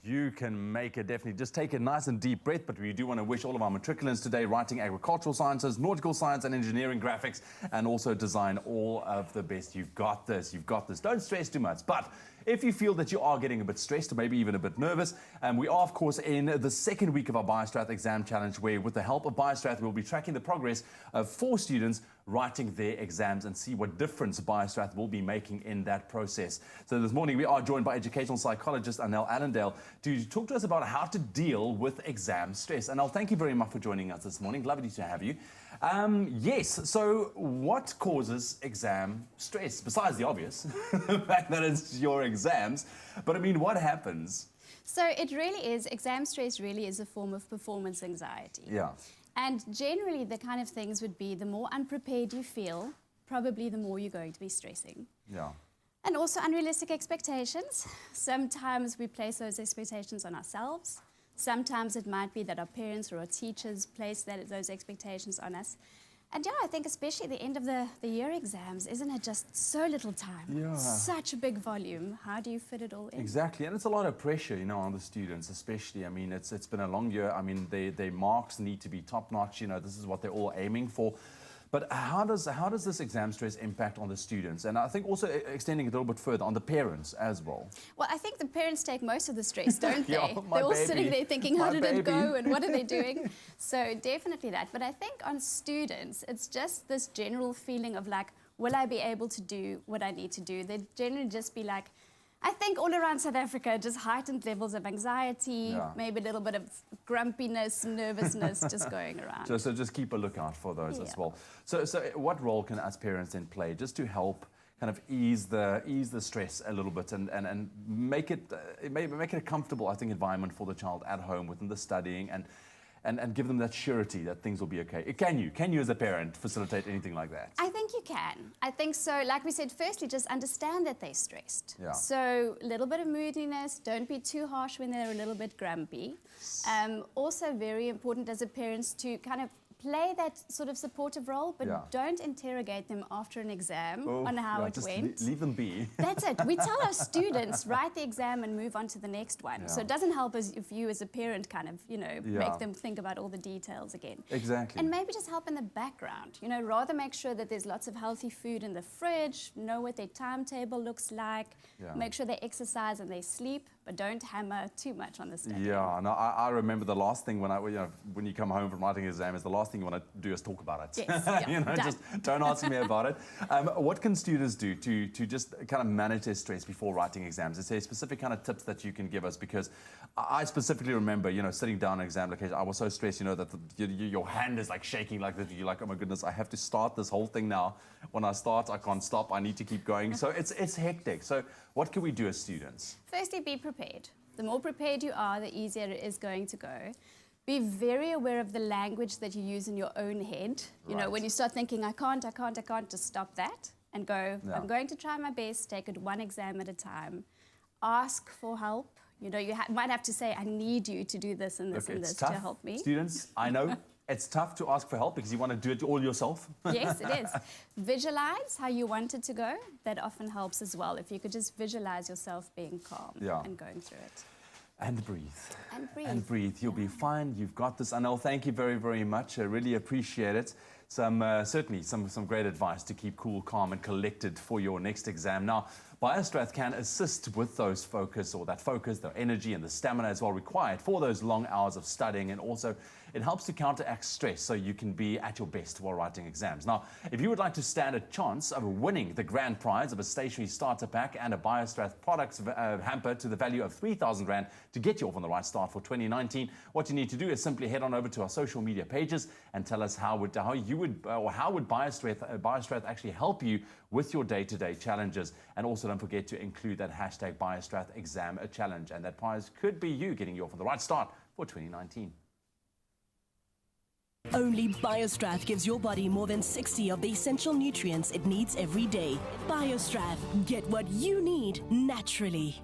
You can make it, definitely. Just take a nice and deep breath, but we do want to wish all of our matriculants today writing agricultural sciences, nautical science and engineering graphics, and also design all of the best. You've got this, you've got this. Don't stress too much. But if you feel that you are getting a bit stressed or maybe even a bit nervous, we are, of course, in the second week of our Bio-Strath Exam Challenge, where with the help of Bio-Strath, we'll be tracking the progress of 4 students writing their exams and see what difference Bio-Strath will be making in that process. So this morning, we are joined by Educational Psychologist Anel Annandale to talk to us about how to deal with exam stress. Anel, thank you very much for joining us this morning. Lovely to have you. Yes, so what causes exam stress? Besides the obvious, the fact that it's your exams. But I mean, what happens? So it really is, exam stress really is a form of performance anxiety. Yeah. And generally the kind of things would be the more unprepared you feel, probably the more you're going to be stressing. Yeah. And also unrealistic expectations. Sometimes we place those expectations on ourselves. Sometimes it might be that our parents or our teachers place those expectations on us. And yeah, I think especially at the end of the year exams, isn't it just so little time? Yeah. Such a big volume. How do you fit it all in? Exactly, and it's a lot of pressure, you know, on the students, especially. I mean, it's been a long year. I mean, their marks need to be top-notch. You know, this is what they're all aiming for. But how does this exam stress impact on the students? And I think also extending it a little bit further on the parents as well. Well, I think the parents take most of the stress, don't they? Yeah, They're all sitting there thinking, how did it go and what are they doing? So definitely that. But I think on students, it's just this general feeling of like, will I be able to do what I need to do? They generally just be like, I think all around South Africa, just heightened levels of anxiety, maybe a little bit of grumpiness, nervousness just going around. So just keep a lookout for those as well. So what role can us parents then play just to help kind of ease the stress a little bit and make it a comfortable, I think, environment for the child at home within the studying and give them that surety that things will be okay? Can you as a parent facilitate anything like that? I think you can. I think so. Like we said, firstly, just understand that they're stressed. Yeah. So a little bit of moodiness, don't be too harsh when they're a little bit grumpy. Also very important as a parent to kind of play that sort of supportive role, but don't interrogate them after an exam on how it went. Leave them be. That's it. We tell our students, write the exam and move on to the next one. So it doesn't help us if you as a parent kind of, you know, make them think about all the details again. Exactly. And maybe just help in the background. You know, rather make sure that there's lots of healthy food in the fridge, know what their timetable looks like, make sure they exercise and they sleep, but don't hammer too much on the study. Yeah, no, I remember the last thing when you come home from writing an exam is the last thing you want to do is talk about it. Yes, you know, just don't ask me about it. What can students do to just kind of manage their stress before writing exams? Is there specific kind of tips that you can give us? Because I specifically remember, you know, sitting down on exam location, I was so stressed, you know, that your hand is like shaking like that. You're like, oh my goodness, I have to start this whole thing now. When I start, I can't stop. I need to keep going. So it's hectic. So what can we do as students? Firstly, be prepared. The more prepared you are, the easier it is going to go. Be very aware of the language that you use in your own head. You know, when you start thinking, I can't, just stop that and go, I'm going to try my best, take it one exam at a time. Ask for help. You know, you might have to say, I need you to do this and this and this to help me. Students, I know. It's tough to ask for help because you want to do it all yourself. Yes, it is. Visualize how you want it to go. That often helps as well. If you could just visualize yourself being calm and going through it. And breathe. And breathe. And breathe. You'll be fine. You've got this. Anel, thank you very, very much. I really appreciate it. Certainly some great advice to keep cool, calm, and collected for your next exam. Now, Bio-Strath can assist with those the energy and the stamina as well required for those long hours of studying, and also it helps to counteract stress so you can be at your best while writing exams. Now, if you would like to stand a chance of winning the grand prize of a stationery starter pack and a Bio-Strath products hamper to the value of 3,000 Rand to get you off on the right start for 2019, what you need to do is simply head on over to our social media pages and tell us how would Bio-Strath actually help you with your day-to-day challenges. And also don't forget to include that hashtag Bio-Strath Exam Challenge, and that prize could be you getting you off on the right start for 2019. Only Bio-Strath gives your body more than 60 of the essential nutrients it needs every day. Bio-Strath, get what you need naturally.